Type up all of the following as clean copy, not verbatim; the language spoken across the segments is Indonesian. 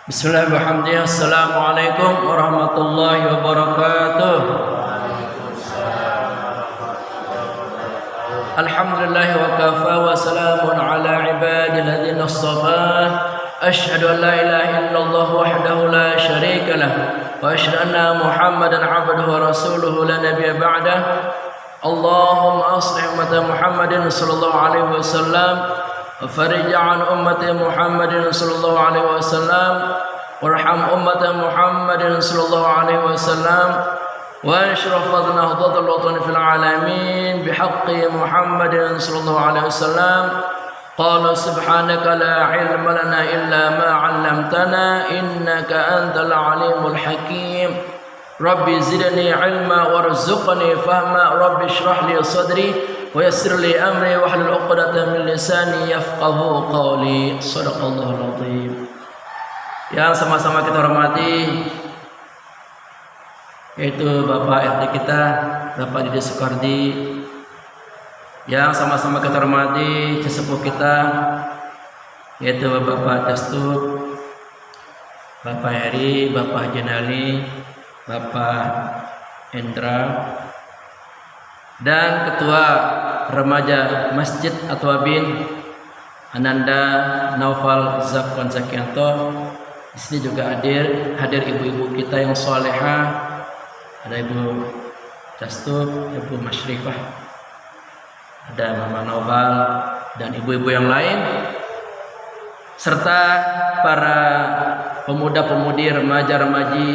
Bismillah walhamdulillah. Assalamualaikum warahmatullahi wabarakatuh. Alhamdulillah wa kafa wa salamun ala ibadil ladzina istafa. Asyhadu an la ilaha illallah wahdahu la syarika lah wa asyhadu anna Muhammadan abduhu wa rasuluhu la nabiyya ba'dah. Allahumma aslih ummata Muhammadin sallallahu alaihi wasallam وفرج عن أمة محمد صلى الله عليه وسلم وارحم أمة محمد صلى الله عليه وسلم وانشر فضل نهضة الوطن في العالمين بحق محمد صلى الله عليه وسلم قال سبحانك لا علم لنا إلا ما علمتنا إنك أنت العليم الحكيم ربي زدني علما وارزقني فهما ربي اشرح لي صدري ويسر لي أمري واحلل عقدة من لساني يفقهوا قولي صدق الله العظيم. Yang sama-sama kita hormati yaitu Bapak RT kita, Bapak Didi Soekardi. Yang sama-sama kita hormati sesepuh kita yaitu Bapak Testu, Bapak Heri, Bapak Jenali, Bapak Endra, dan Ketua Remaja Masjid Atwabin Ananda Naufal Zakwan Zakianto. Di sini juga hadir ibu-ibu kita yang solehah. Ada Ibu Castu, Ibu Masyrifah, ada Mama Naufal dan ibu-ibu yang lain, serta para pemuda-pemudi, remaja-remaji,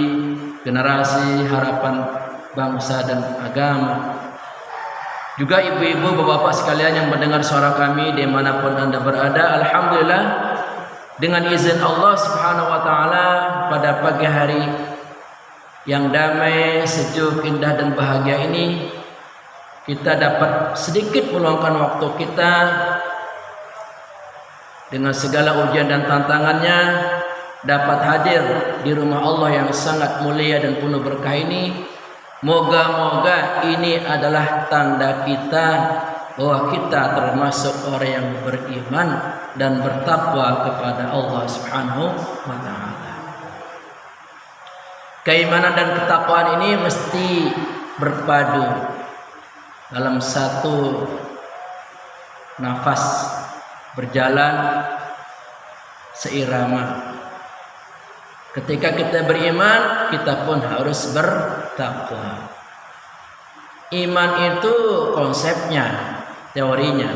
generasi harapan bangsa dan agama. Juga ibu-ibu, bapak-bapak sekalian yang mendengar suara kami dimanapun Anda berada. Alhamdulillah, dengan izin Allah Subhanahu wa Ta'ala, pada pagi hari yang damai, sejuk, indah dan bahagia ini, kita dapat sedikit meluangkan waktu kita dengan segala ujian dan tantangannya, dapat hadir di rumah Allah yang sangat mulia dan penuh berkah ini. Moga-moga ini adalah tanda kita bahwa kita termasuk orang yang beriman dan bertakwa kepada Allah Subhanahu wa Ta'ala. Keimanan dan ketakwaan ini mesti berpadu dalam satu nafas, berjalan seirama. Ketika kita beriman, kita pun harus bertakwa. Iman itu konsepnya, teorinya.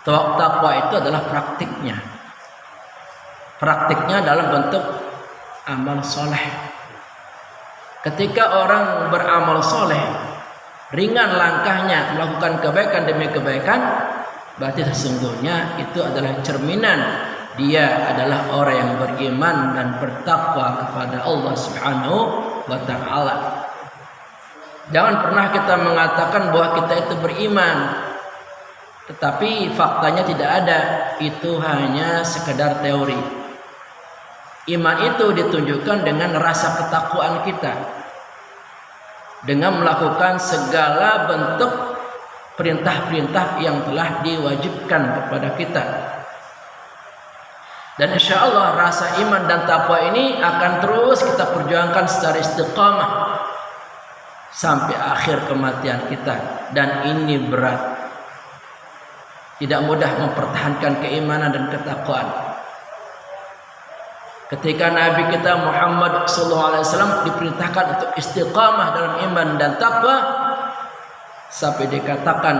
Takwa itu adalah praktiknya. Praktiknya dalam bentuk amal soleh. Ketika orang beramal soleh, ringan langkahnya melakukan kebaikan demi kebaikan, berarti sesungguhnya itu adalah cerminan dia adalah orang yang beriman dan bertakwa kepada Allah Subhanahu wa Ta'ala. Jangan pernah kita mengatakan bahwa kita itu beriman, tetapi faktanya tidak ada. Itu hanya sekedar teori. Iman itu ditunjukkan dengan rasa ketakwaan kita, dengan melakukan segala bentuk perintah-perintah yang telah diwajibkan kepada kita. Dan insya Allah rasa iman dan takwa ini akan terus kita perjuangkan secara istiqamah sampai akhir kematian kita. Dan ini berat. Tidak mudah mempertahankan keimanan dan ketakwaan. Ketika Nabi kita Muhammad SAW diperintahkan untuk istiqamah dalam iman dan takwa, sampai dikatakan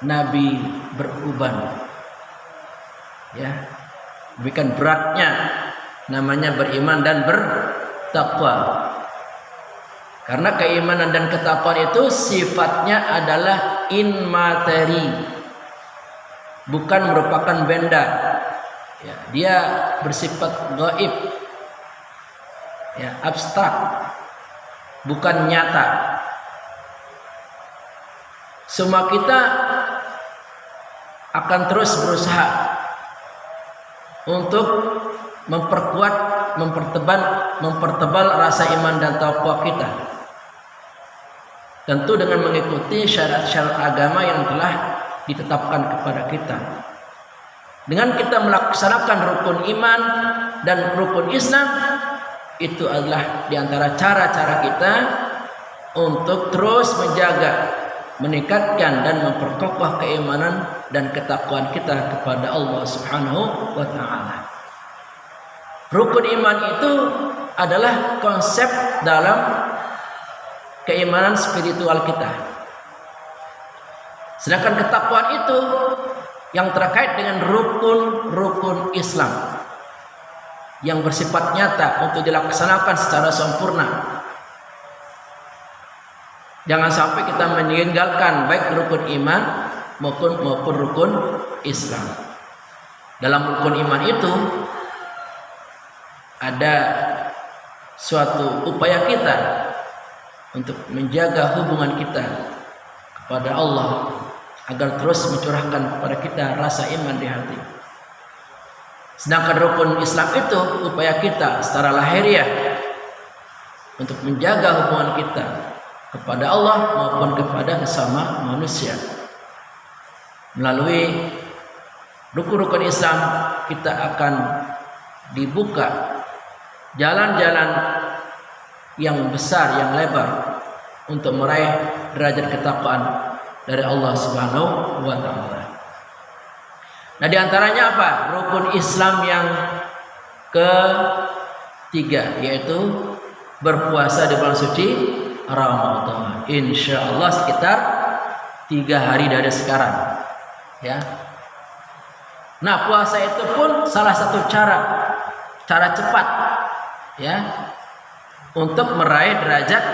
Nabi beruban. Ya. Demikian beratnya namanya beriman dan bertakwa. Karena keimanan dan ketakwaan itu sifatnya adalah in materi, bukan merupakan benda. Ya, dia bersifat gaib, ya, abstrak, bukan nyata. Semua kita akan terus berusaha untuk memperkuat, mempertebal rasa iman dan takwa kita. Tentu dengan mengikuti syarat-syarat agama yang telah ditetapkan kepada kita. Dengan kita melaksanakan rukun iman, dan rukun Islam itu adalah diantara cara-cara kita untuk terus menjaga, meningkatkan dan memperkokoh keimanan dan ketakwaan kita kepada Allah Subhanahu wa taala. Rukun iman itu adalah konsep dalam keimanan spiritual kita. Sedangkan ketakwaan itu yang terkait dengan rukun Islam yang bersifat nyata untuk dilaksanakan secara sempurna. Jangan sampai kita meninggalkan baik rukun iman maupun rukun Islam. Dalam rukun iman itu ada suatu upaya kita untuk menjaga hubungan kita kepada Allah agar terus mencurahkan kepada kita rasa iman di hati. Sedangkan rukun Islam itu upaya kita secara lahiriah untuk menjaga hubungan kita kepada Allah maupun kepada sesama manusia. Melalui rukun-rukun Islam kita akan dibuka jalan-jalan yang besar, yang lebar untuk meraih derajat ketakwaan dari Allah Subhanahu wa taala. Nah, di antaranya apa? Rukun Islam yang ketiga yaitu berpuasa di bulan suci Ramadan. Insyaallah sekitar 3 hari dari sekarang. Ya. Nah, puasa itu pun salah satu cara cepat ya untuk meraih derajat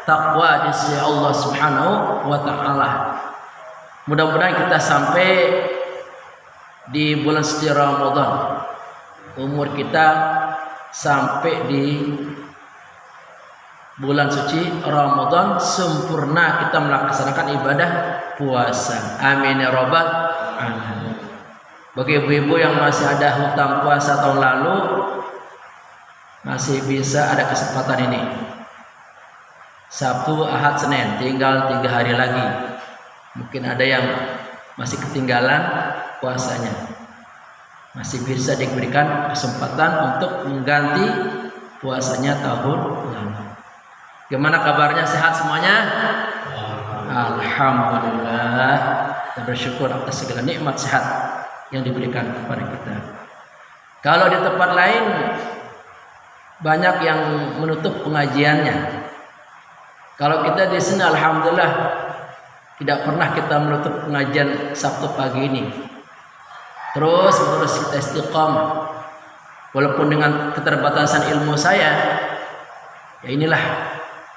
takwa di sisi Allah Subhanahu wa taala. Mudah-mudahan kita sampai di bulan suci Ramadan, umur kita sampai di bulan suci Ramadan sempurna kita melaksanakan ibadah puasa. Amin ya rabbal alamin. Bagi ibu-ibu yang masih ada hutang puasa tahun lalu, masih bisa ada kesempatan ini. Sabtu, Ahad, Senin, tinggal 3 hari lagi. Mungkin ada yang masih ketinggalan puasanya. Masih bisa diberikan kesempatan untuk mengganti puasanya tahun lalu. Gimana kabarnya, sehat semuanya? Alhamdulillah. Kita bersyukur atas segala nikmat sehat yang diberikan kepada kita. Kalau di tempat lain banyak yang menutup pengajiannya. Kalau kita di sini alhamdulillah tidak pernah kita menutup pengajian Sabtu pagi ini. Terus kita istiqamah. Walaupun dengan keterbatasan ilmu saya, ya inilah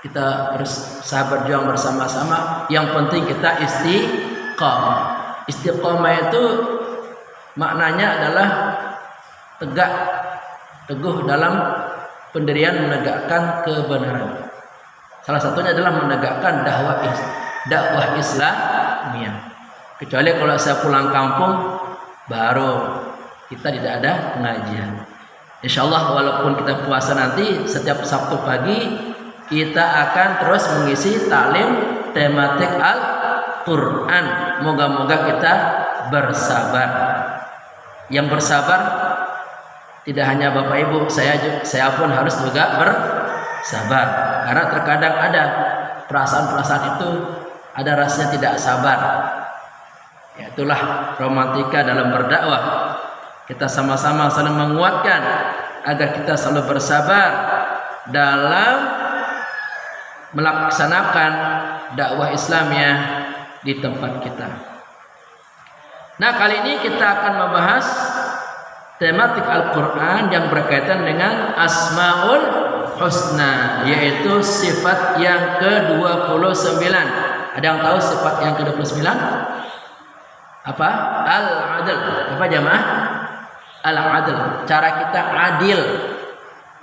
kita berjuang bersama-sama. Yang penting kita istiqamah. Istiqamah itu maknanya adalah tegak, teguh dalam pendirian menegakkan kebenaran. Salah satunya adalah menegakkan dakwah Islamiyah. Kecuali kalau saya pulang kampung baru kita tidak ada pengajian. Insyaallah walaupun kita puasa nanti setiap Sabtu pagi kita akan terus mengisi taklim tematik Al-Qur'an. Moga-moga kita bersabar. Yang bersabar tidak hanya Bapak Ibu, saya pun harus juga bersabar. Karena terkadang ada perasaan-perasaan itu ada rasanya tidak sabar. Ya, itulah romantika dalam berdakwah. Kita sama-sama saling menguatkan agar kita selalu bersabar dalam melaksanakan dakwah Islamiyah di tempat kita. Nah, kali ini kita akan membahas tematik Al-Quran yang berkaitan dengan Asmaul Husna, yaitu sifat yang ke-29. Ada yang tahu sifat yang ke-29? Apa? Al-Adl. Apa jamaah? Al-Adl. Cara kita adil.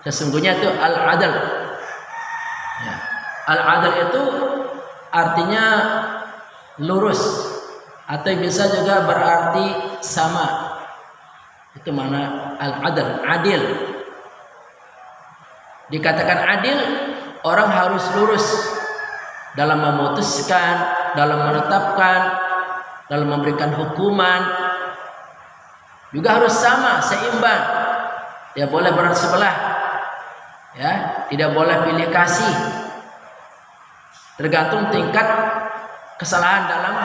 Sesungguhnya itu Al-Adl. Ya. Al-Adl itu artinya lurus, atau bisa juga berarti sama. Itu mana Al-Adl, adil. Dikatakan adil, orang harus lurus dalam memutuskan, dalam menetapkan, dalam memberikan hukuman. Juga harus sama, seimbang. Dia boleh berat sebelah. Ya, tidak boleh pilih kasih. Tergantung tingkat kesalahan dalam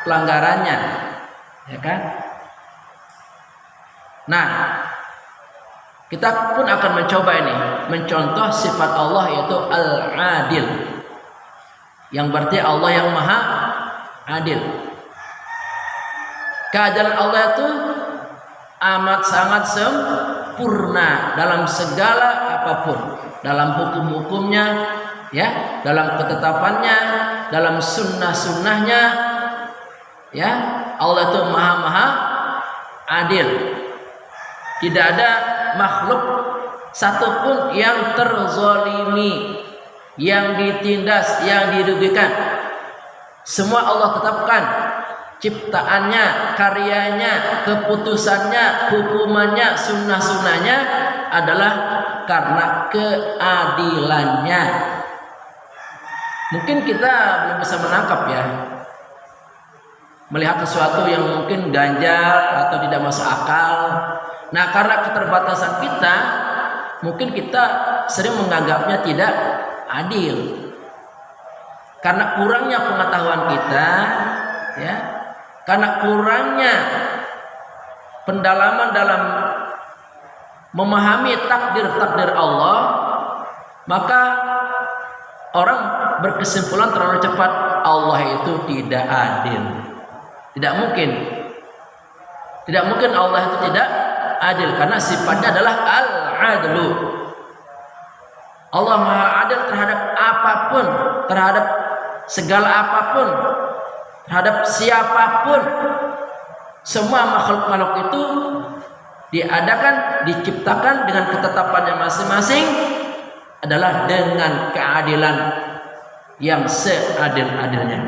pelanggarannya. Ya kan? Nah, kita pun akan mencoba ini mencontoh sifat Allah yaitu Al-Adil. Yang berarti Allah yang Maha Adil. Keadilan Allah itu amat sangat sempurna dalam segala apapun, dalam hukum-hukumnya, ya, dalam ketetapannya, dalam sunnah-sunnahnya, ya. Allah itu Maha Adil. Tidak ada makhluk satupun yang terzalimi, yang ditindas, yang dirugikan. Semua Allah tetapkan. Ciptaannya, karyanya, keputusannya, hukumannya, sunnah-sunnahnya adalah karena keadilannya. Mungkin kita belum bisa menangkap ya, melihat sesuatu yang mungkin ganjal atau tidak masuk akal. Nah, karena keterbatasan kita, mungkin kita sering menganggapnya tidak adil. Karena kurangnya pengetahuan kita, ya, karena kurangnya pendalaman dalam memahami takdir-takdir Allah, maka orang berkesimpulan terlalu cepat Allah itu tidak adil. Tidak mungkin. Tidak mungkin Allah itu tidak adil karena sifatnya adalah al-adlu. Allah Maha Adil terhadap apapun, terhadap segala apapun, terhadap siapapun. Semua makhluk-makhluk itu diadakan, diciptakan dengan ketetapannya masing-masing adalah dengan keadilan yang seadil-adilnya.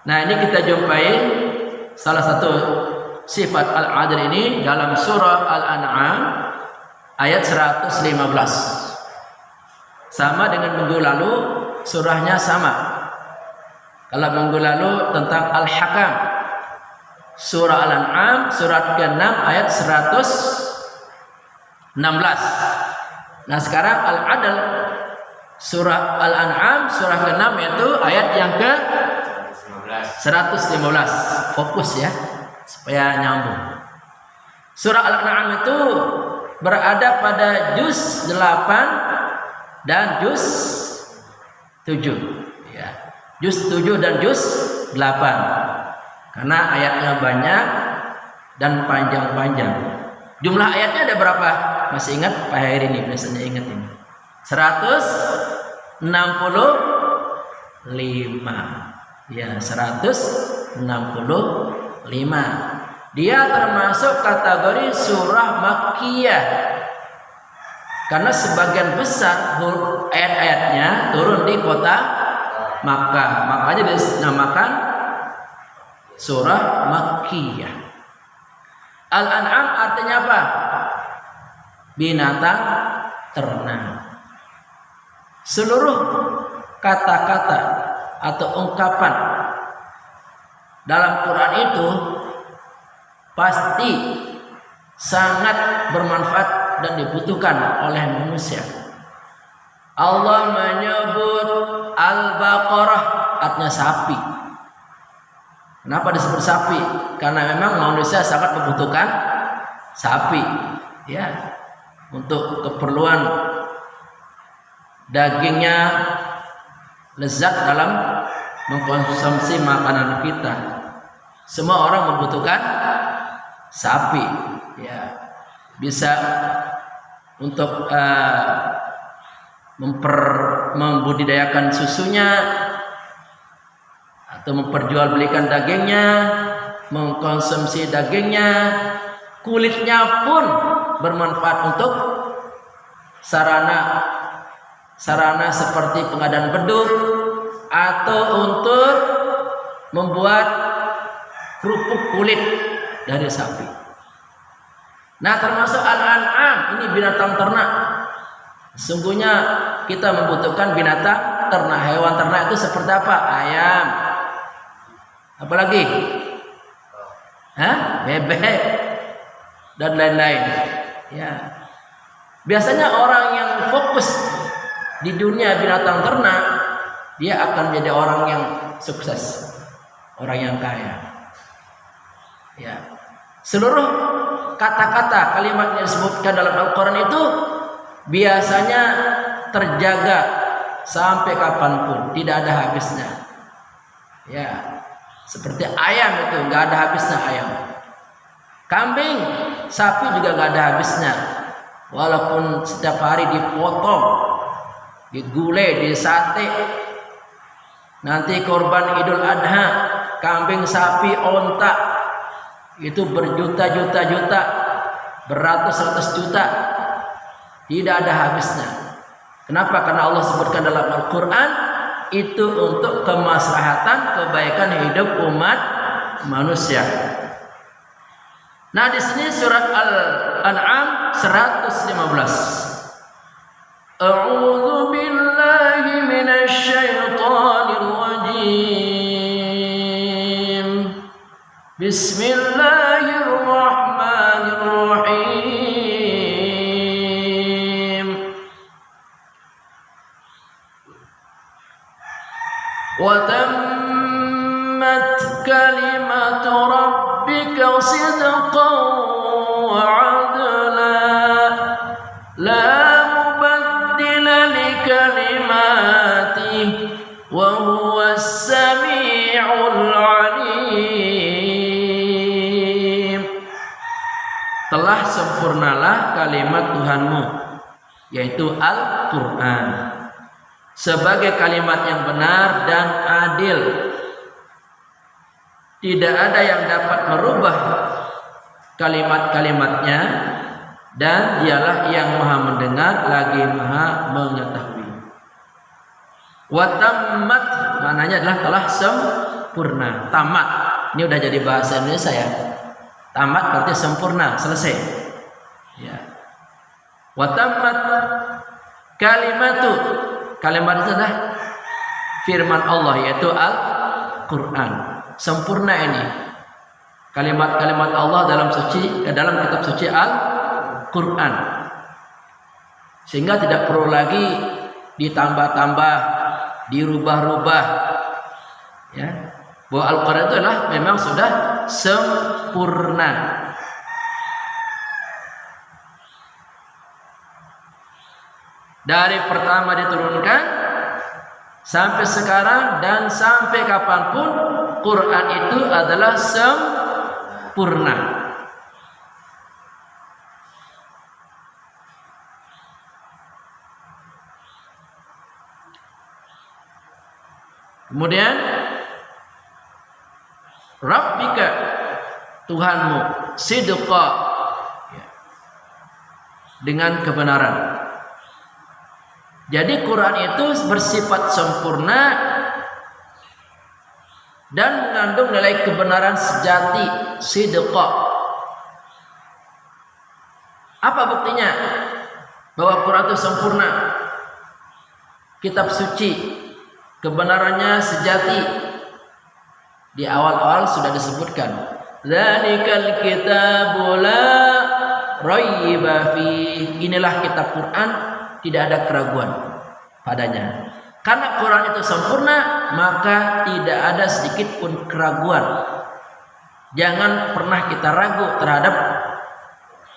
Nah, ini kita jumpai salah satu sifat al-adil ini dalam surah Al-An'am ayat 115. Sama dengan minggu lalu, surahnya sama. Kalau minggu lalu tentang Al-Hakam, surah Al-An'am surat ke-6 ayat 116. Nah, sekarang Al-Adl, surah Al-An'am surah ke-6 yaitu ayat yang ke 115. Fokus ya, supaya nyambung. Surah Al-An'am itu berada pada juz 8 dan juz 7 ya. Juz 7 dan juz 8 karena ayatnya banyak dan panjang-panjang. Jumlah ayatnya ada berapa? Masih ingat Pak Heri ini? Biasanya ingat ini 165 ya, 165. Dia termasuk kategori surah Makkiyah karena sebagian besar ayat-ayatnya turun di kota Makkah, makanya dinamakan surah Makkiyah. Al-An'am artinya apa? Binatang ternak. Seluruh kata-kata atau ungkapan dalam Quran itu pasti sangat bermanfaat dan dibutuhkan oleh manusia. Allah menyebut Al-Baqarah artinya sapi. Kenapa disebut sapi? Karena memang manusia sangat membutuhkan sapi, ya, untuk keperluan dagingnya, lezat dalam mengkonsumsi makanan kita. Semua orang membutuhkan sapi, ya, bisa untuk membudidayakan susunya atau memperjualbelikan dagingnya, mengkonsumsi dagingnya. Kulitnya pun bermanfaat untuk sarana seperti pengadaan beduk atau untuk membuat kerupuk kulit dari sapi. Nah, termasuk Al-An'am ini binatang ternak. Sungguhnya kita membutuhkan binatang ternak. Hewan ternak itu seperti apa? Ayam. Apalagi? Bebek dan lain-lain. Ya. Biasanya orang yang fokus di dunia binatang ternak, dia akan menjadi orang yang sukses, orang yang kaya. Ya. Seluruh kata-kata kalimat yang disebutkan dalam Al-Quran itu biasanya terjaga sampai kapanpun, tidak ada habisnya. Ya, seperti ayam itu nggak ada habisnya ayam. Kambing, sapi juga nggak ada habisnya. Walaupun setiap hari dipotong, digulai, disate. Nanti korban Idul Adha, kambing, sapi, onta itu berjuta-juta, beratus-ratus juta, tidak ada habisnya. Kenapa? Karena Allah sebutkan dalam Al-Quran itu untuk kemaslahatan, kebaikan hidup umat manusia. Nah, di sini surat Al-An'am 115. A'udzu billahi minasy syaithanir rajim. Bismillahirrahmanirrahim. Wa tammat kalimatu rabbika sidqan wa 'adla la mubaddila likalimatihi wa huwas sami'ul 'alim. Telah sempurnalah kalimat Tuhanmu, yaitu Al-Quran, sebagai kalimat yang benar dan adil. Tidak ada yang dapat merubah kalimat-kalimatnya, dan dialah yang maha mendengar lagi maha mengetahui. Wa tammat maknanya adalah telah sempurna. Tamat ini udah jadi bahasa Indonesia ya. Tamat berarti sempurna, selesai. Ya. Wa tammat kalimatu, kalimat itu adalah firman Allah, yaitu Al-Quran. Sempurna ini kalimat-kalimat Allah dalam kitab suci Al-Quran, sehingga tidak perlu lagi ditambah-tambah, dirubah-rubah. Ya, bahwa Al-Quran itu adalah memang sudah sempurna. Dari pertama diturunkan sampai sekarang dan sampai kapanpun, Quran itu adalah sempurna. Kemudian Rabbika, Tuhanmu, sidqa, dengan kebenaran. Jadi Quran itu bersifat sempurna dan mengandung nilai kebenaran sejati, sidqa. Apa buktinya bahwa Quran itu sempurna? Kitab suci, kebenarannya sejati. Di awal-awal sudah disebutkan, dzalikal kitabu la raiba fihi. Inilah kitab Quran, tidak ada keraguan padanya. Karena Quran itu sempurna, maka tidak ada sedikit pun keraguan. Jangan pernah kita ragu terhadap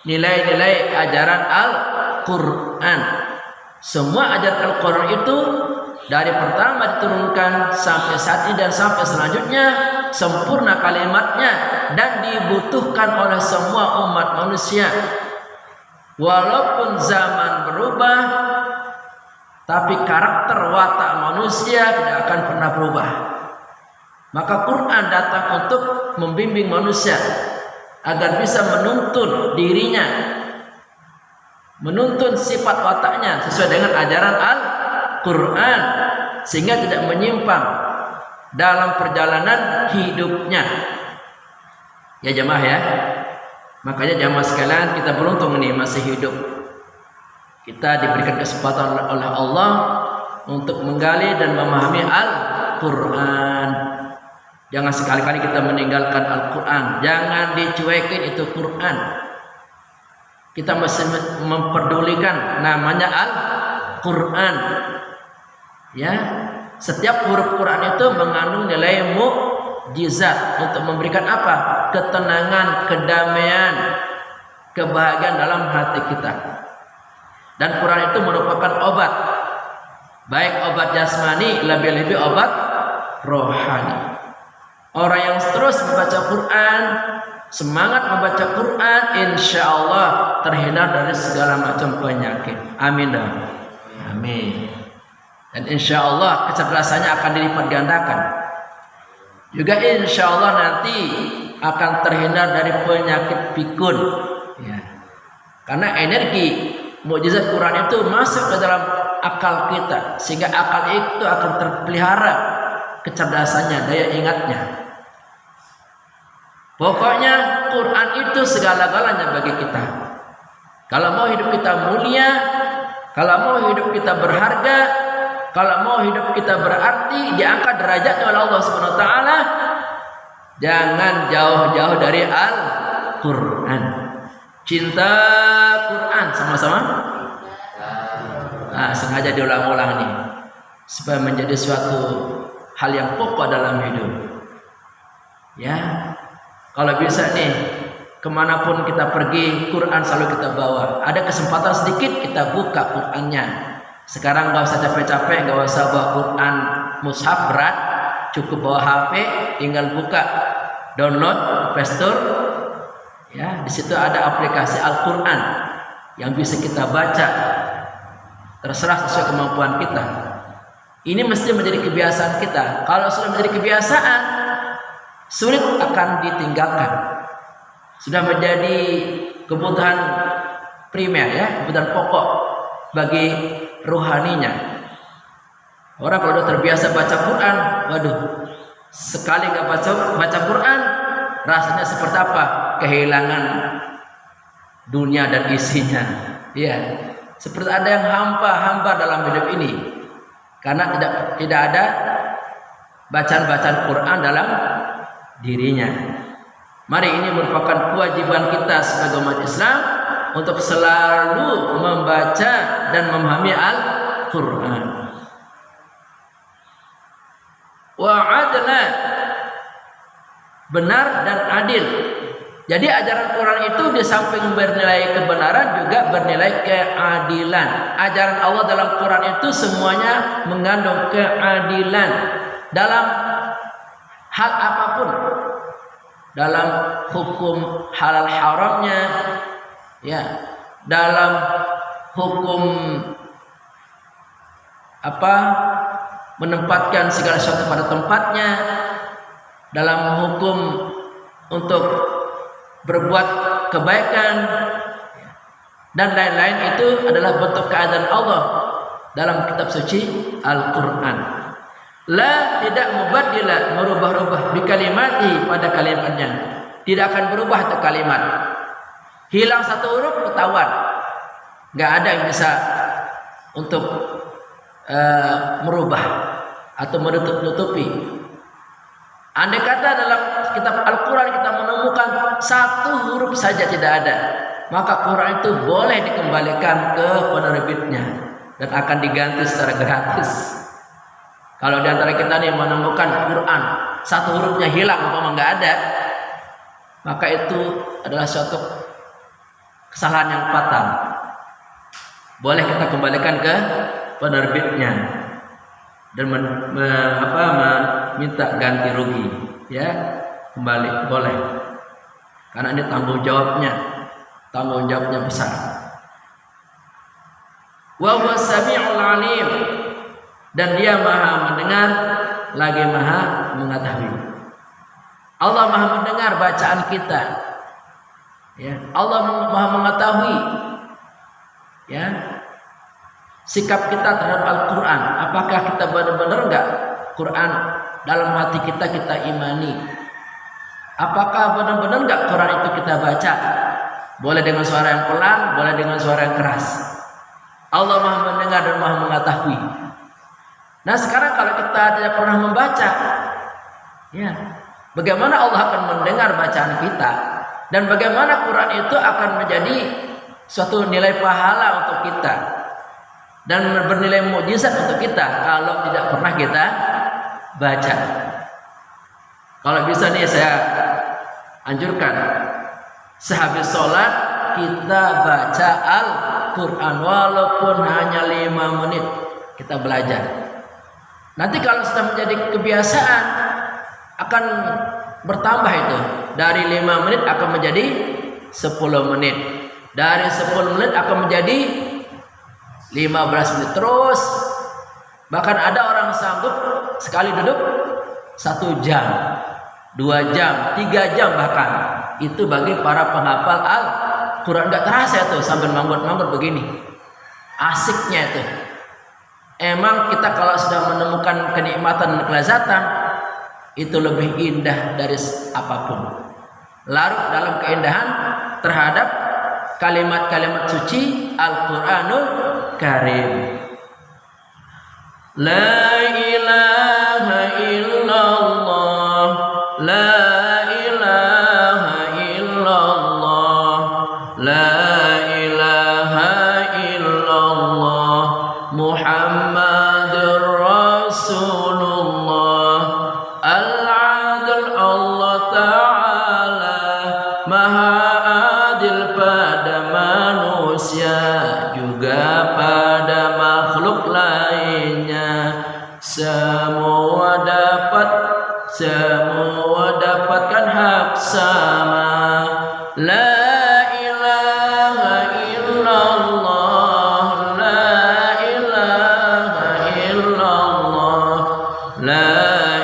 nilai-nilai ajaran Al-Quran. Semua ajaran Al-Quran itu dari pertama diturunkan sampai saat ini dan sampai selanjutnya sempurna kalimatnya dan dibutuhkan oleh semua umat manusia. Walaupun zaman berubah, tapi karakter watak manusia tidak akan pernah berubah. Maka Quran datang untuk membimbing manusia agar bisa menuntun dirinya, menuntun sifat wataknya sesuai dengan ajaran Al-Quran, sehingga tidak menyimpang dalam perjalanan hidupnya. Ya jemaah ya, makanya jemaah sekalian, kita beruntung ini masih hidup. Kita diberikan kesempatan oleh Allah untuk menggali dan memahami Al-Quran. Jangan sekali-kali kita meninggalkan Al-Quran. Jangan dicuekin itu Quran. kita mesti memperdulikan namanya Al-Quran. Ya, setiap huruf Quran itu mengandung nilai mukjizat untuk memberikan apa? Ketenangan, kedamaian, kebahagiaan dalam hati kita. Dan Quran itu merupakan obat, baik obat jasmani, lebih-lebih obat rohani. Orang yang terus membaca Quran, semangat membaca Quran, insya Allah terhindar dari segala macam penyakit. Amin dah. Amin. Dan insya Allah kecerdasannya akan dilipat gandakan. Juga insya Allah nanti akan terhindar dari penyakit pikun. Ya. Karena energi mukjizat Quran itu masuk ke dalam akal kita, sehingga akal itu akan terpelihara kecerdasannya, daya ingatnya. Pokoknya Quran itu segala-galanya bagi kita. Kalau mau hidup kita mulia, kalau mau hidup kita berharga, kalau mau hidup kita berarti, diangkat derajatnya oleh Allah Subhanahu wa taala, jangan jauh-jauh dari Al-Quran. Cinta Quran sama-sama. Nah, sengaja diulang-ulang nih supaya menjadi suatu hal yang pokok dalam hidup. Ya, kalau bisa nih kemanapun kita pergi, Quran selalu kita bawa. Ada kesempatan sedikit kita buka Qurannya. Sekarang nggak usah capek-capek, nggak usah bawa Quran mushaf berat, cukup bawa HP, tinggal buka, download, Play Store. Ya, di situ ada aplikasi Al-Quran yang bisa kita baca. Terserah sesuai kemampuan kita. Ini mesti menjadi kebiasaan kita. Kalau sudah menjadi kebiasaan, sulit akan ditinggalkan. Sudah menjadi kebutuhan primer, ya, kebutuhan pokok bagi rohaninya. Orang kalau sudah terbiasa baca Quran, waduh, sekali nggak baca Quran, rasanya seperti apa? Kehilangan dunia dan isinya. Ya, seperti ada yang hampa dalam hidup ini, karena tidak ada bacaan-bacaan Quran dalam dirinya. Mari, ini merupakan kewajiban kita sebagai umat Islam untuk selalu membaca dan memahami Al-Quran. Wa adla, benar dan adil. Jadi ajaran Quran itu di samping bernilai kebenaran juga bernilai keadilan. Ajaran Allah dalam Quran itu semuanya mengandung keadilan dalam hal apapun. Dalam hukum halal haramnya, ya, dalam hukum menempatkan segala sesuatu pada tempatnya, dalam hukum untuk berbuat kebaikan dan lain-lain, itu adalah bentuk keadaan Allah dalam kitab suci Al-Quran. La tidak mubaddila, merubah-rubah di kalimati, pada kalimatnya. Tidak akan berubah itu kalimat. Hilang satu huruf ketahuan. Nggak ada yang bisa untuk merubah atau menutup-nutupi. Andai kata dalam kitab Al-Quran kita menemukan satu huruf saja tidak ada, maka Quran itu boleh dikembalikan ke penerbitnya dan akan diganti secara gratis. Kalau di antara kita nih menemukan Quran satu hurufnya hilang, umpama nggak ada, maka itu adalah suatu kesalahan yang fatal. Boleh kita kembalikan ke penerbitnya dan meminta ganti rugi, ya, kembali boleh. Karena ini tanggung jawabnya besar. Wa huwas sami'ul 'alim, dan dia maha mendengar lagi maha mengetahui. Allah maha mendengar bacaan kita, ya. Allah maha mengetahui, ya, sikap kita terhadap Al-Quran. Apakah kita benar-benar enggak Quran dalam hati kita imani? Apakah benar-benar enggak Quran itu kita baca? Boleh dengan suara yang pelan, boleh dengan suara yang keras. Allah maha mendengar dan maha mengetahui. Nah, sekarang kalau kita tidak pernah membaca, ya, bagaimana Allah akan mendengar bacaan kita, dan bagaimana Quran itu akan menjadi suatu nilai pahala untuk kita dan bernilai mukjizat untuk kita kalau tidak pernah kita baca. Kalau bisa nih saya anjurkan sehabis sholat kita baca Al-Quran walaupun hanya 5 menit kita belajar. Nanti kalau sudah menjadi kebiasaan akan bertambah itu. Dari 5 menit akan menjadi 10 menit. Dari 10 menit akan menjadi 15 menit terus. Bahkan ada orang sanggup sekali duduk 1 jam, 2 jam, 3 jam bahkan. Itu bagi para penghafal Al-Quran. Gak terasa itu sambil manggut-manggut begini. Asiknya itu. Emang kita kalau sudah menemukan kenikmatan dan kelezatan, itu lebih indah dari apapun. Larut dalam keindahan terhadap kalimat-kalimat suci Al-Quranul Karim. La ilaha illallah, la ilaha illallah, la ilaha illallah, Muhammadur Rasulullah. Al-Adil Allah Ta'ala Maha adil pada manusia juga pada makhluk lainnya. Semua dapatkan hak sama. La ilaha illallah, la ilaha illallah, la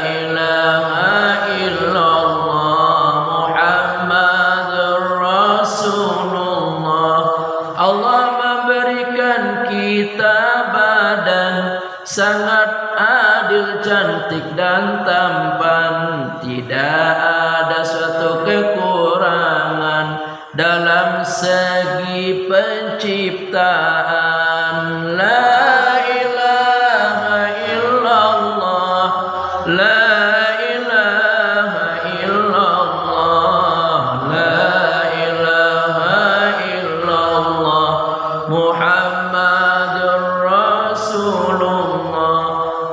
ilaha illallah, Muhammadur Rasulullah. Allah memberikan kita badan sangat adil, cantik dan tampan. Tidak ada suatu kekurangan dalam segi penciptaan. La ilaha illallah, la ilaha illallah, la ilaha illallah, Muhammadur Rasulullah.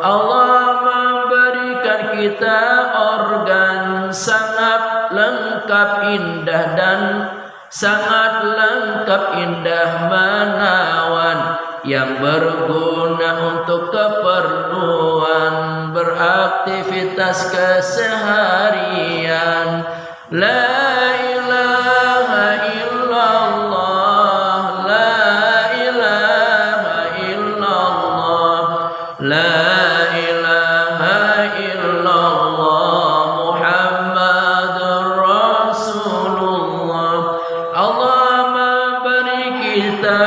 Allah memberikan kita organ sangat lengkap indah dan sangat lengkap indah menawan yang berguna untuk keperluan beraktivitas keseharian. La ilaha illallah, la ilaha illallah, la ilaha illallah, Muhammadur Rasulullah. Allah memberi kita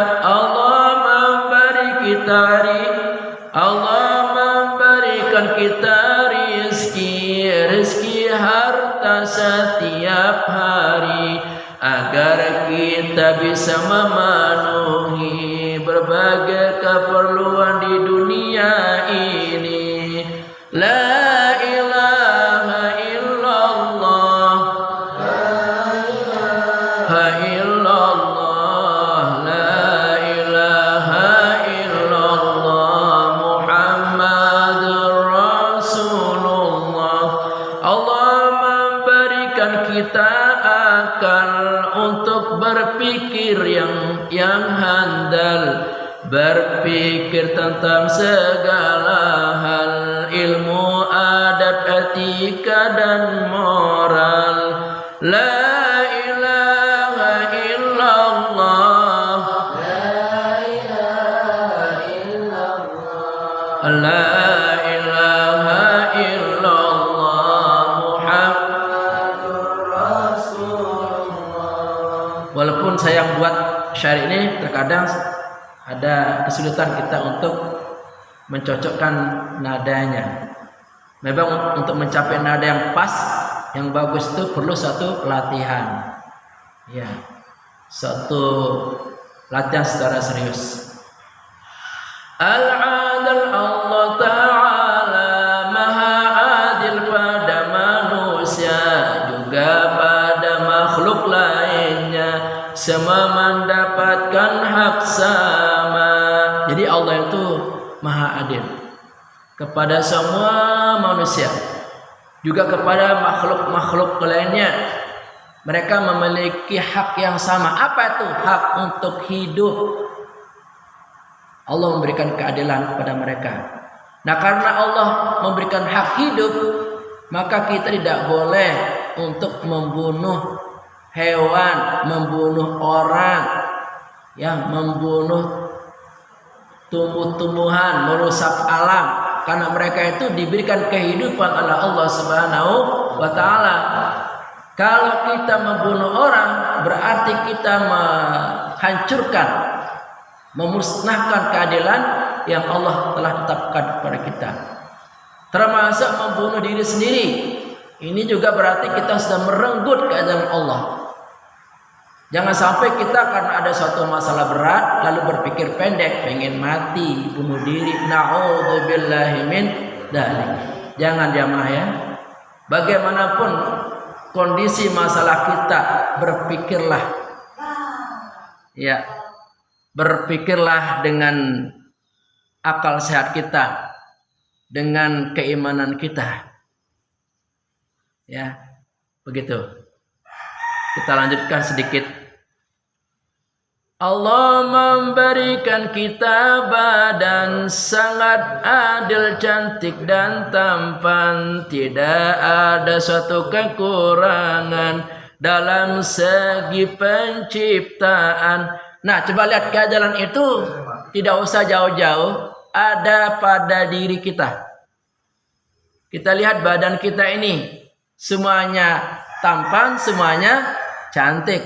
Allah memberikan kita rizki harta setiap hari agar kita bisa memenuhi berbagai keperluan di dunia ini. La ilaha illallah, la ilaha illallah, la ilaha illallah, Muhammadur Rasulullah. Allah memberikan kita akal untuk berpikir yang handal, berpikir tentang segala hal, ilmu, adab, etika dan moral. La ilaha illallah, la ilaha illallah, la ilaha illallah, Muhammadur Rasulullah. Walaupun saya buat syair ini terkadang ada kesulitan kita untuk mencocokkan nadanya. Memang untuk mencapai nada yang pas, yang bagus itu perlu satu latihan. Ya, satu latihan secara serius. Al-Adil Allah Ta'ala Maha adil pada manusia juga pada makhluk lainnya. Semua mendapatkan Allah itu maha adil kepada semua manusia, juga kepada makhluk-makhluk lainnya. Mereka memiliki hak yang sama. Apa itu? Hak untuk hidup. Allah memberikan keadilan kepada mereka. Nah, karena Allah memberikan hak hidup, maka kita tidak boleh untuk membunuh hewan, membunuh orang, yang membunuh tumbuh-tumbuhan, merusak alam. Karena mereka itu diberikan kehidupan oleh Allah Subhanahu wa taala. Kalau kita membunuh orang, berarti kita menghancurkan, memusnahkan keadilan yang Allah telah tetapkan kepada kita. Termasuk membunuh diri sendiri. Ini juga berarti kita sudah merenggut keadilan Allah. Jangan sampai kita karena ada suatu masalah berat lalu berpikir pendek, pengen mati, bunuh diri. Na'udzubillahi min dzalik. Jangan jamaah ya. Bagaimanapun kondisi masalah kita, berpikirlah. Ya. Berpikirlah dengan akal sehat kita, dengan keimanan kita. Ya. Begitu. Kita lanjutkan sedikit. Allah memberikan kita badan sangat adil, cantik dan tampan. Tidak ada suatu kekurangan dalam segi penciptaan. Nah, coba lihat keadilan itu tidak usah jauh-jauh, ada pada diri kita. Kita lihat badan kita ini, semuanya tampan, semuanya cantik.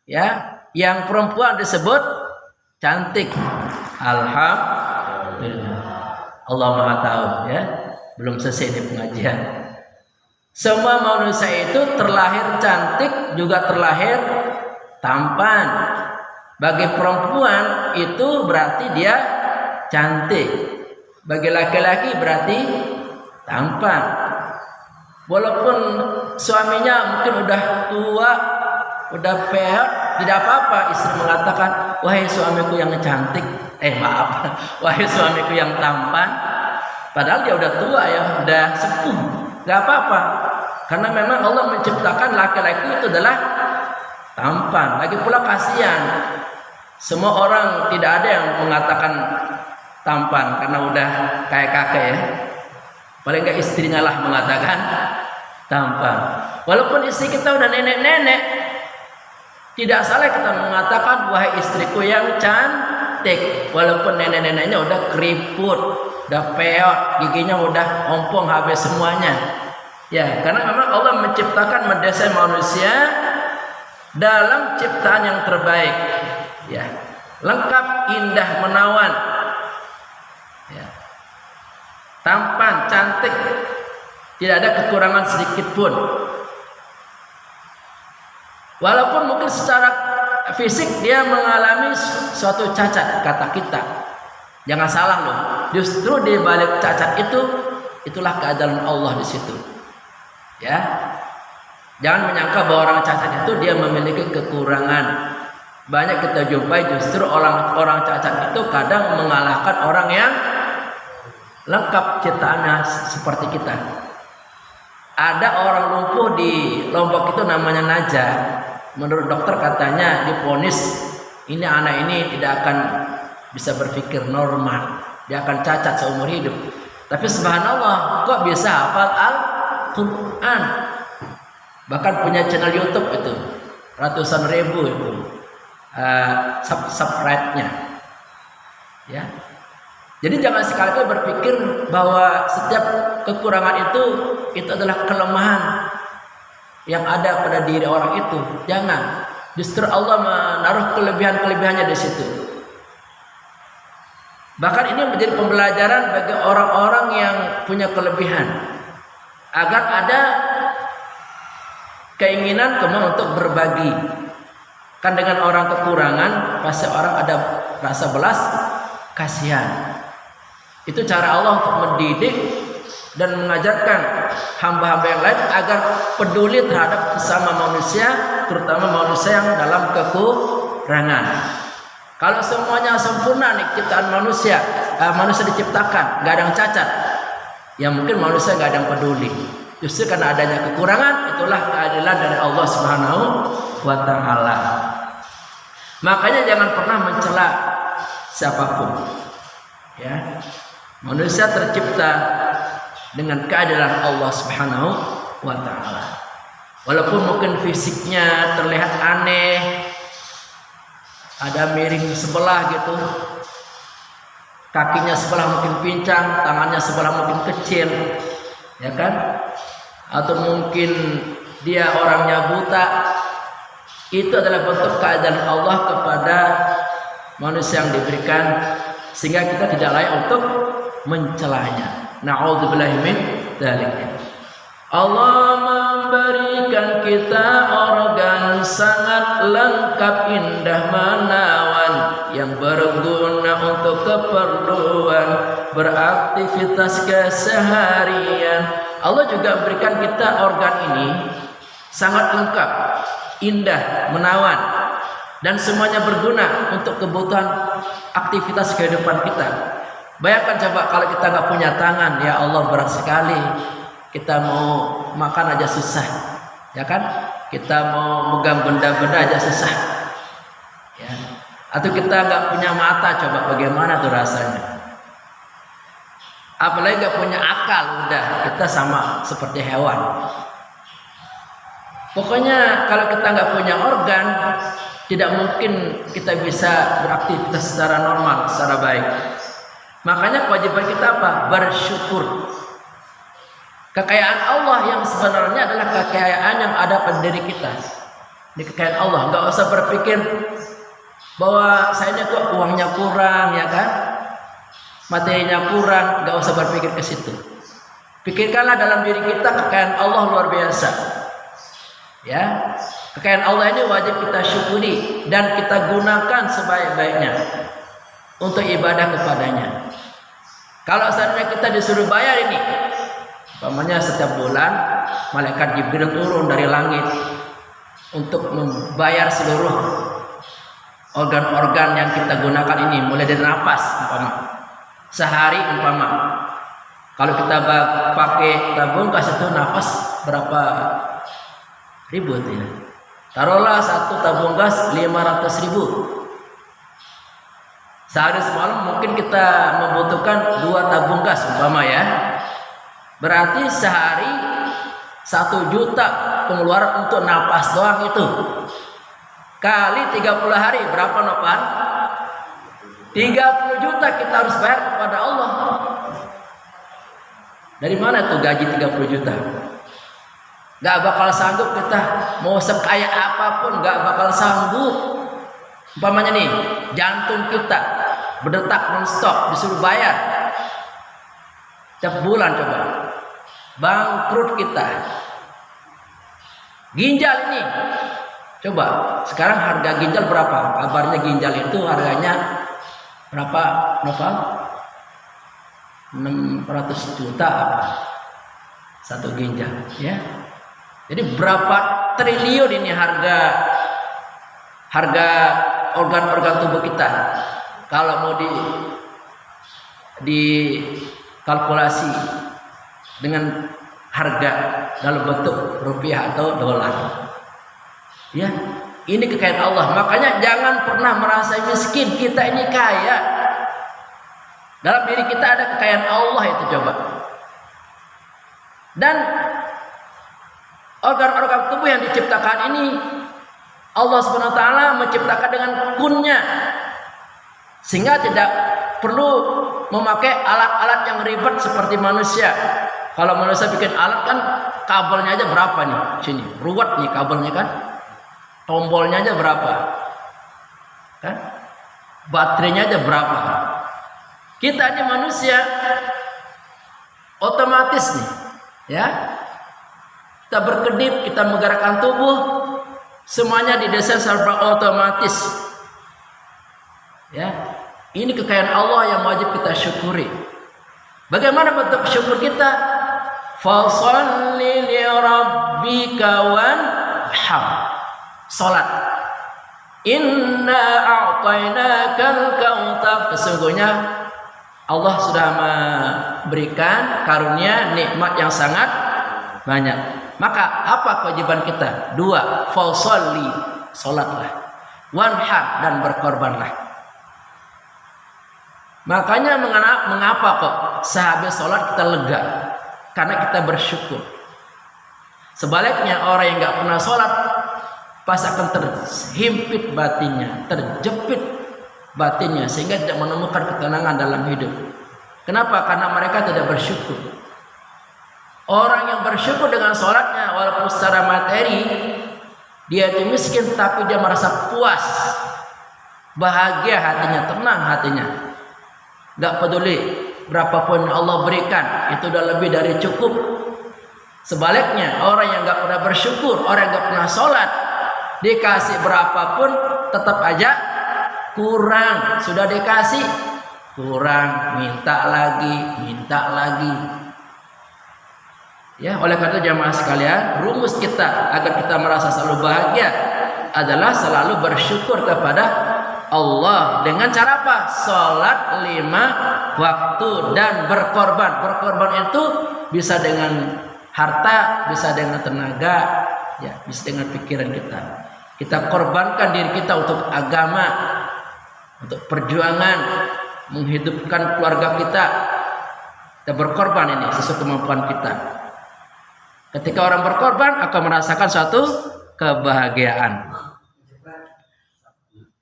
Ya. Yang perempuan disebut cantik. Alhamdulillah. Allah Maha tahu ya. Belum selesai di pengajian. Semua manusia itu terlahir cantik, juga terlahir tampan. Bagi perempuan itu berarti dia cantik. Bagi laki-laki berarti tampan. Walaupun suaminya mungkin udah tua, udah peot, tidak apa-apa istri mengatakan, wahai suamiku yang cantik, wahai suamiku yang tampan. Padahal dia udah tua ya, udah sepuh, nggak apa-apa. Karena memang Allah menciptakan laki-laki itu adalah tampan. Lagi pula kasihan, semua orang tidak ada yang mengatakan tampan karena udah kayak kakek ya. Paling nggak istrinya lah mengatakan tampan. Walaupun istri kita udah nenek-nenek, tidak salah kita mengatakan wahai istriku yang cantik. Walaupun nenek-neneknya udah keriput, udah peot, giginya udah ompong habis semuanya. Ya, karena memang Allah menciptakan, mendesain manusia dalam ciptaan yang terbaik. Ya, lengkap, indah, menawan. Ya. Tampan, cantik. Tidak ada kekurangan sedikit pun. Walaupun mungkin secara fisik dia mengalami suatu cacat, kata kita. Jangan salah loh. Justru di balik cacat itulah keadilan Allah di situ. Ya. Jangan menyangka bahwa orang cacat itu dia memiliki kekurangan. Banyak kita jumpai justru orang cacat itu kadang mengalahkan orang yang lengkap ciptaannya seperti kita. Ada orang lumpuh di Lombok itu namanya Naja. Menurut dokter katanya divonis ini anak ini tidak akan bisa berpikir normal, dia akan cacat seumur hidup. Tapi subhanallah, kok bisa hafal Al-Quran, bahkan punya channel YouTube itu ratusan ribu itu subscribe-nya. Ya, jadi jangan sekali-kali berpikir bahwa setiap kekurangan itu adalah kelemahan yang ada pada diri orang itu. Jangan. Justru Allah menaruh kelebihan-kelebihannya di situ. Bahkan ini menjadi pembelajaran bagi orang-orang yang punya kelebihan, agar ada keinginan kemauan untuk berbagi. Kan dengan orang kekurangan pasti orang ada rasa belas kasihan. Itu cara Allah untuk mendidik dan mengajarkan hamba-hamba yang lain agar peduli terhadap sesama manusia, terutama manusia yang dalam kekurangan. Kalau semuanya sempurna nih ciptaan manusia, manusia diciptakan, nggak ada yang cacat, ya mungkin manusia nggak ada yang peduli. Justru karena adanya kekurangan, itulah keadilan dari Allah Subhanahu wa Ta'ala. Makanya jangan pernah mencela siapapun. Ya, manusia tercipta dengan keadilan Allah Subhanahu wa Ta'ala. Walaupun mungkin fisiknya terlihat aneh, ada miring sebelah gitu, kakinya sebelah mungkin pincang, tangannya sebelah mungkin kecil, ya kan? Atau mungkin dia orangnya buta. Itu adalah bentuk keadaan Allah kepada manusia yang diberikan, sehingga kita tidak layak untuk mencelanya. Na'udzubillahi min dzalik. Allah memberikan kita organ sangat lengkap, indah, menawan, yang berguna untuk keperluan beraktivitas keseharian. Allah juga berikan kita organ ini sangat lengkap, indah, menawan, dan semuanya berguna untuk kebutuhan aktivitas kehidupan kita. Bayangkan coba kalau kita nggak punya tangan, ya Allah, berat sekali. Kita mau makan aja susah, ya kan? Kita mau megang benda-benda aja susah, ya. Atau kita nggak punya mata, coba bagaimana tuh rasanya? Apalagi nggak punya akal, udah kita sama seperti hewan. Pokoknya kalau kita nggak punya organ, tidak mungkin kita bisa beraktivitas secara normal, secara baik. Makanya kewajiban kita apa? Bersyukur. Kekayaan Allah yang sebenarnya adalah kekayaan yang ada pada diri kita. Ini kekayaan Allah. Nggak usah berpikir bahwa saya ini kok uangnya kurang, ya kan? Materinya kurang. Nggak usah berpikir ke situ. Pikirkanlah dalam diri kita kekayaan Allah luar biasa. Ya, kekayaan Allah ini wajib kita syukuri dan kita gunakan sebaik-baiknya untuk ibadah kepadanya. Kalau seandainya kita disuruh bayar ini, umpamanya setiap bulan malaikat Jibril turun dari langit untuk membayar seluruh organ-organ yang kita gunakan ini, mulai dari nafas umpama. Sehari umpama, kalau kita pakai tabung gas itu nafas berapa ribu itu ya? Taruhlah satu tabung gas 500.000. Sehari semalam mungkin kita membutuhkan 2 tabung gas umpama ya. Berarti sehari 1 juta pengeluaran untuk napas doang itu. Kali 30 hari berapa Nopan? 30 juta kita harus bayar kepada Allah. Dari mana tuh gaji 30 juta? Gak bakal sanggup kita, mau sekaya apapun gak bakal sanggup. Umpamanya nih, jantung kita berdetak non-stop, disuruh bayar tiap bulan, coba bangkrut kita. Ginjal ini, coba sekarang harga ginjal berapa? Kabarnya ginjal itu harganya berapa Noval? 600 juta apa? Satu ginjal, ya. Jadi berapa triliun ini harga organ-organ tubuh kita? Kalau mau dikalkulasi dengan harga dalam bentuk rupiah atau dolar, ya, ini kekayaan Allah. Makanya jangan pernah merasa miskin. Kita ini kaya. Dalam diri kita ada kekayaan Allah itu, coba. Dan organ-organ tubuh yang diciptakan ini Allah SWT menciptakan dengan kunnya, sehingga tidak perlu memakai alat-alat yang ribet seperti manusia. Kalau manusia bikin alat kan kabelnya aja berapa nih, sini ruwet nih kabelnya kan, tombolnya aja berapa kan, baterainya aja berapa. Kita ini manusia otomatis nih, ya, kita berkedip, kita menggerakkan tubuh, semuanya didesain serba otomatis. Ya, ini kekayaan Allah yang wajib kita syukuri. Bagaimana bentuk syukur kita? Fasholli li rabbika wanhar. Salat. Inna a'tainakal kautsar. Sesungguhnya Allah sudah memberikan karunia nikmat yang sangat banyak. Maka apa kewajiban kita? 2, fasalli, salatlah. Wanhar, dan berkorbanlah. Makanya mengapa kok sehabis salat kita lega? Karena kita bersyukur. Sebaliknya orang yang nggak pernah salat pasti akan terhimpit batinnya, terjepit batinnya, sehingga tidak menemukan ketenangan dalam hidup. Kenapa? Karena mereka tidak bersyukur. Orang yang bersyukur dengan sholatnya, walaupun secara materi dia itu miskin, tapi dia merasa puas, bahagia hatinya, tenang hatinya. Gak peduli berapapun Allah berikan, itu udah lebih dari cukup. Sebaliknya, orang yang gak pernah bersyukur, orang yang gak pernah sholat, dikasih berapapun tetap aja kurang. Sudah dikasih kurang, minta lagi. Ya, oleh karena itu jamaah sekalian, rumus kita agar kita merasa selalu bahagia adalah selalu bersyukur kepada Allah dengan cara apa? Salat 5 waktu dan berkorban. Berkorban itu bisa dengan harta, bisa dengan tenaga, ya, bisa dengan pikiran kita. Kita korbankan diri kita untuk agama, untuk perjuangan, menghidupkan keluarga kita. Kita berkorban ini sesuai kemampuan kita. Ketika orang berkorban akan merasakan suatu kebahagiaan.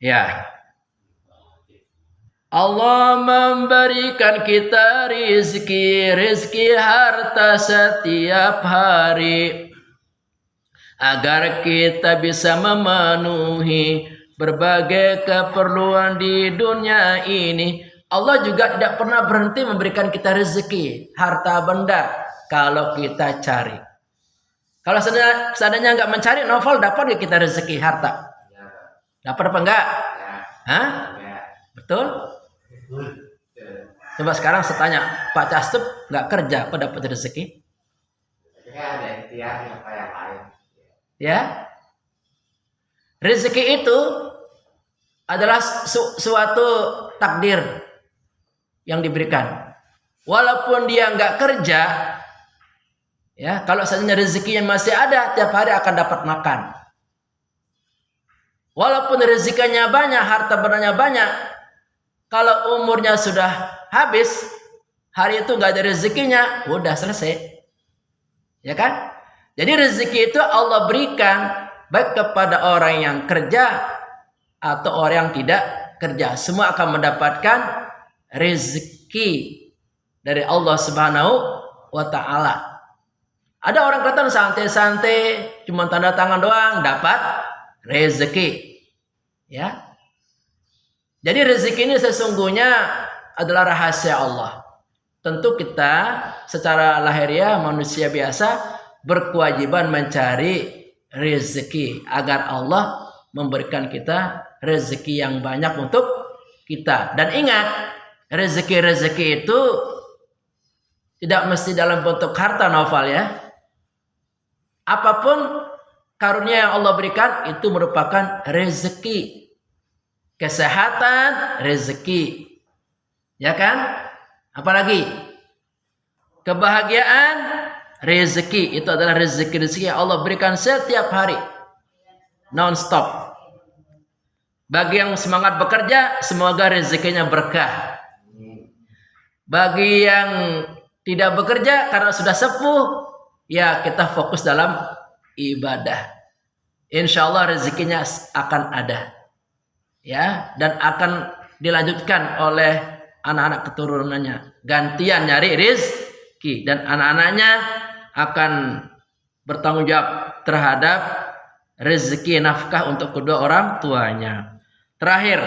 Ya. Allah memberikan kita rizki harta setiap hari agar kita bisa memenuhi berbagai keperluan di dunia ini. Allah juga tidak pernah berhenti memberikan kita rezeki, harta benda kalau kita cari. Kalau seandainya nggak mencari, Novel dapat nggak kita rezeki harta? Dapat apa enggak? Hah? Betul? Coba sekarang saya tanya, Pak Castup nggak kerja, apa dapat rezeki? Ya, rezeki itu adalah suatu takdir yang diberikan. Walaupun dia nggak kerja, ya, kalau seandainya rezekinya masih ada, tiap hari akan dapat makan. Walaupun rezekinya banyak, harta bendanya banyak, kalau umurnya sudah habis, hari itu nggak ada rezekinya, udah selesai, ya kan? Jadi rezeki itu Allah berikan baik kepada orang yang kerja atau orang yang tidak kerja, semua akan mendapatkan rezeki dari Allah Subhanahu wa Ta'ala. Ada orang kata santai-santai, cuma tanda tangan doang dapat rezeki, ya. Jadi rezeki ini sesungguhnya adalah rahasia Allah. Tentu kita secara lahiriah manusia biasa berkewajiban mencari rezeki agar Allah memberikan kita rezeki yang banyak untuk kita. Dan ingat, rezeki itu tidak mesti dalam bentuk harta, Novel, ya. Apapun karunia yang Allah berikan itu merupakan rezeki. Kesehatan, rezeki. Ya kan? Apalagi? Kebahagiaan, rezeki. Itu adalah rezeki yang Allah berikan setiap hari. Non-stop. Bagi yang semangat bekerja, semoga rezekinya berkah. Bagi yang tidak bekerja karena sudah sepuh, ya kita fokus dalam ibadah. Insya Allah rezekinya akan ada. Ya, dan akan dilanjutkan oleh anak-anak keturunannya. Gantian nyari rezeki, dan anak-anaknya akan bertanggung jawab terhadap rezeki nafkah untuk kedua orang tuanya. Terakhir,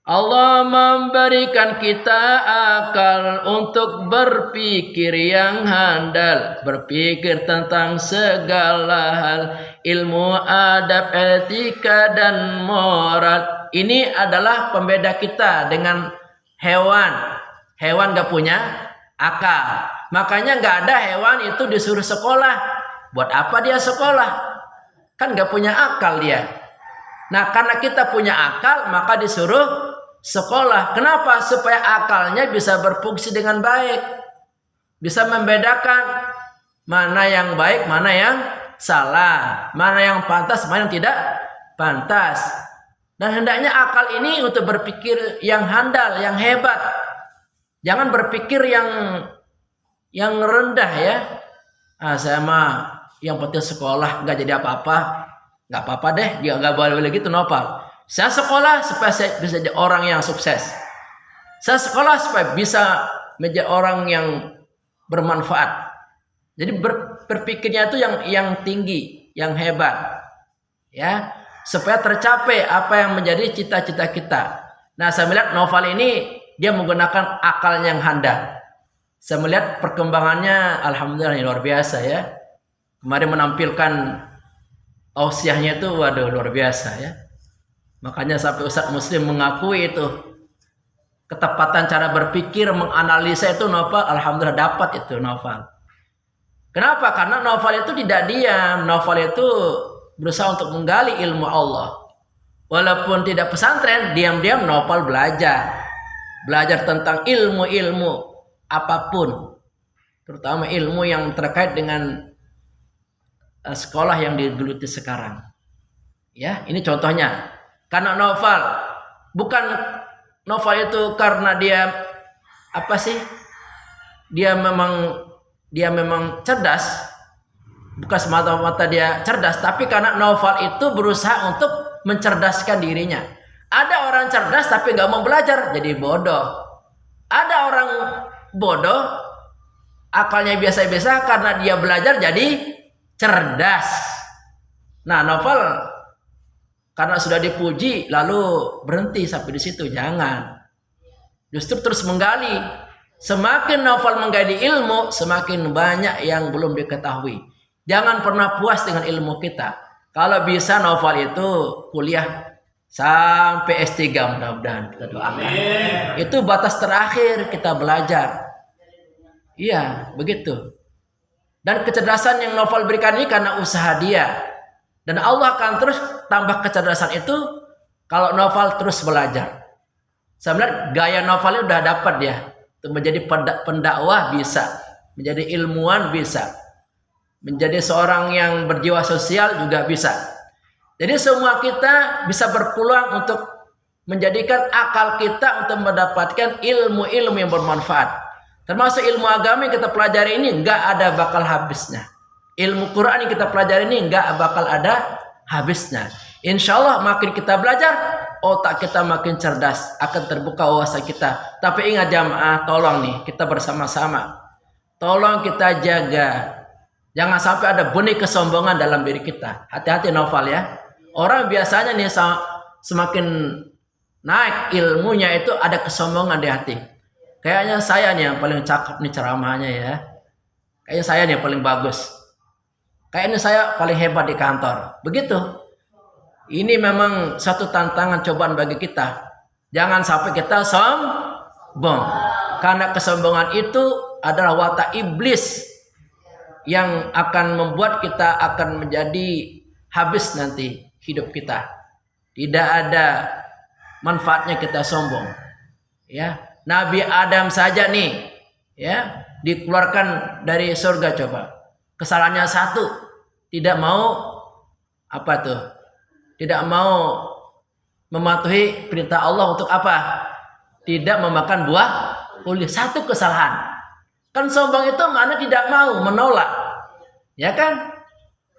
Allah memberikan kita akal untuk berpikir yang handal, berpikir tentang segala hal, ilmu, adab, etika, dan moral. Ini adalah pembeda kita dengan hewan. Hewan gak punya akal. Makanya gak ada hewan itu disuruh sekolah. Buat apa dia sekolah? Kan gak punya akal dia. Nah, karena kita punya akal, maka disuruh sekolah. Kenapa? Supaya akalnya bisa berfungsi dengan baik. Bisa membedakan mana yang baik, mana yang salah, mana yang pantas, mana yang tidak pantas. Dan hendaknya akal ini untuk berpikir yang handal, yang hebat. Jangan berpikir yang rendah ya. Saya mah yang penting sekolah, nggak jadi apa-apa. Nggak apa-apa deh, dia nggak boleh gitu Novel. Saya sekolah supaya saya bisa jadi orang yang sukses. Saya sekolah supaya bisa menjadi orang yang bermanfaat. Jadi berpikirnya itu yang tinggi, yang hebat, ya, supaya tercapai apa yang menjadi cita-cita kita. Nah, saya melihat Novel ini dia menggunakan akalnya yang handal. Saya melihat perkembangannya, alhamdulillah luar biasa ya. Kemarin menampilkan tausiahnya itu, waduh luar biasa ya. Makanya sampai Ustadz Muslim mengakui itu ketepatan cara berpikir, menganalisa itu Novel, alhamdulillah dapat itu Novel. Kenapa? Karena Novel itu tidak diam. Novel itu berusaha untuk menggali ilmu Allah. Walaupun tidak pesantren, diam-diam Novel belajar. Belajar tentang ilmu-ilmu apapun. Terutama ilmu yang terkait dengan sekolah yang digeluti sekarang. Ya, ini contohnya. Karena Novel, bukan Novel itu karena dia apa sih? Dia memang cerdas, bukan semata-mata dia cerdas, tapi karena Novel itu berusaha untuk mencerdaskan dirinya. Ada orang cerdas tapi nggak mau belajar, jadi bodoh. Ada orang bodoh, akalnya biasa-biasa, karena dia belajar jadi cerdas. Nah, Novel karena sudah dipuji lalu berhenti sampai di situ, jangan. Justru terus menggali. Semakin Novel menggali ilmu, semakin banyak yang belum diketahui. Jangan pernah puas dengan ilmu kita. Kalau bisa Novel itu kuliah sampai S3 mudah-mudahan, kita doakan. Itu batas terakhir kita belajar. Iya, begitu. Dan kecerdasan yang Novel berikan ini karena usaha dia. Dan Allah akan terus tambah kecerdasan itu kalau Novel terus belajar. Saya melihat gaya Novelnya udah dapat dia. Menjadi pendakwah bisa, menjadi ilmuwan bisa, menjadi seorang yang berjiwa sosial juga bisa. Jadi semua kita bisa berpeluang untuk menjadikan akal kita untuk mendapatkan ilmu-ilmu yang bermanfaat. Termasuk ilmu agama yang kita pelajari ini nggak ada bakal habisnya. Ilmu Quran yang kita pelajari ini nggak bakal ada habisnya. Insya Allah makin kita belajar, otak kita makin cerdas, akan terbuka wawasan kita. Tapi ingat jamaah, tolong nih kita bersama-sama, tolong kita jaga, jangan sampai ada benih kesombongan dalam diri kita. Hati-hati Novel ya. Orang biasanya nih semakin naik ilmunya itu ada kesombongan di hati. Kayaknya saya nih yang paling cakep nih ceramahnya ya. Kayaknya saya nih yang paling bagus. Kayaknya saya paling hebat di kantor. Begitu. Ini memang satu tantangan cobaan bagi kita. Jangan sampai kita sombong. Karena kesombongan itu adalah watak iblis yang akan membuat kita akan menjadi habis nanti hidup kita. Tidak ada manfaatnya kita sombong. Ya, Nabi Adam saja nih, ya, dikeluarkan dari surga coba. Kesalahannya satu, tidak mau apa tuh? Tidak mau mematuhi perintah Allah untuk apa? Tidak memakan buah ulil. Satu kesalahan. Kan sombong itu mana tidak mau, menolak. Ya kan?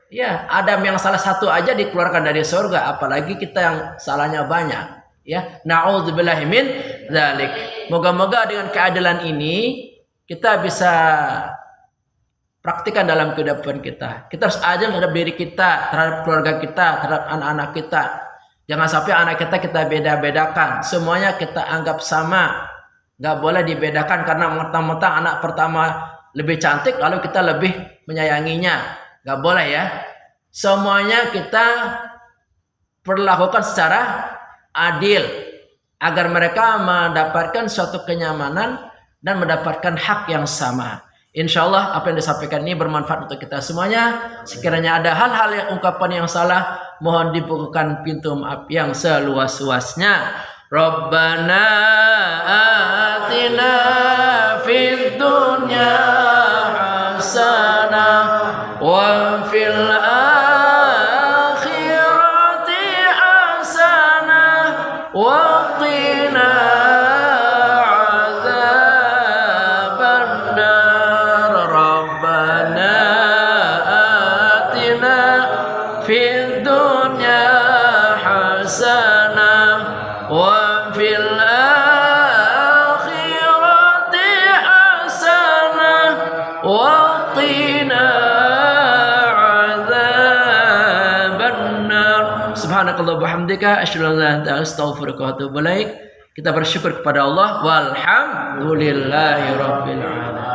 Ya, Adam yang salah satu aja dikeluarkan dari surga, apalagi kita yang salahnya banyak. Ya, na'udzubillahi min dzalik. Moga-moga dengan keadilan ini kita bisa praktikan dalam kehidupan kita. Kita harus adil terhadap diri kita, terhadap keluarga kita, terhadap anak-anak kita. Jangan sampai anak kita beda-bedakan. Semuanya kita anggap sama. Gak boleh dibedakan karena mentang-mentang anak pertama lebih cantik lalu kita lebih menyayanginya. Gak boleh ya. Semuanya kita perlakukan secara adil agar mereka mendapatkan suatu kenyamanan dan mendapatkan hak yang sama. Insyaallah apa yang disampaikan ini bermanfaat untuk kita semuanya. Sekiranya ada hal-hal yang ungkapan yang salah, mohon dibukakan pintu maaf yang seluas-luasnya. Rabbana atina fid dunya hasanah wa fil akhirati hasanah wa qina fid dunya hasanah wa fil akhirati hasanah wa qina adzabannar. Subhanakallah bihamdika asyhadu an la ilaha illa anta astaghfiruka wa atubu ilaik. Kita bersyukur kepada Allah walhamdulillahi rabbil alamin.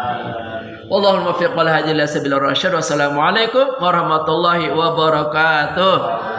Wallahul muwaffiq wal hadi ila sabilir rasyad. Wassalamualaikum warahmatullahi wabarakatuh.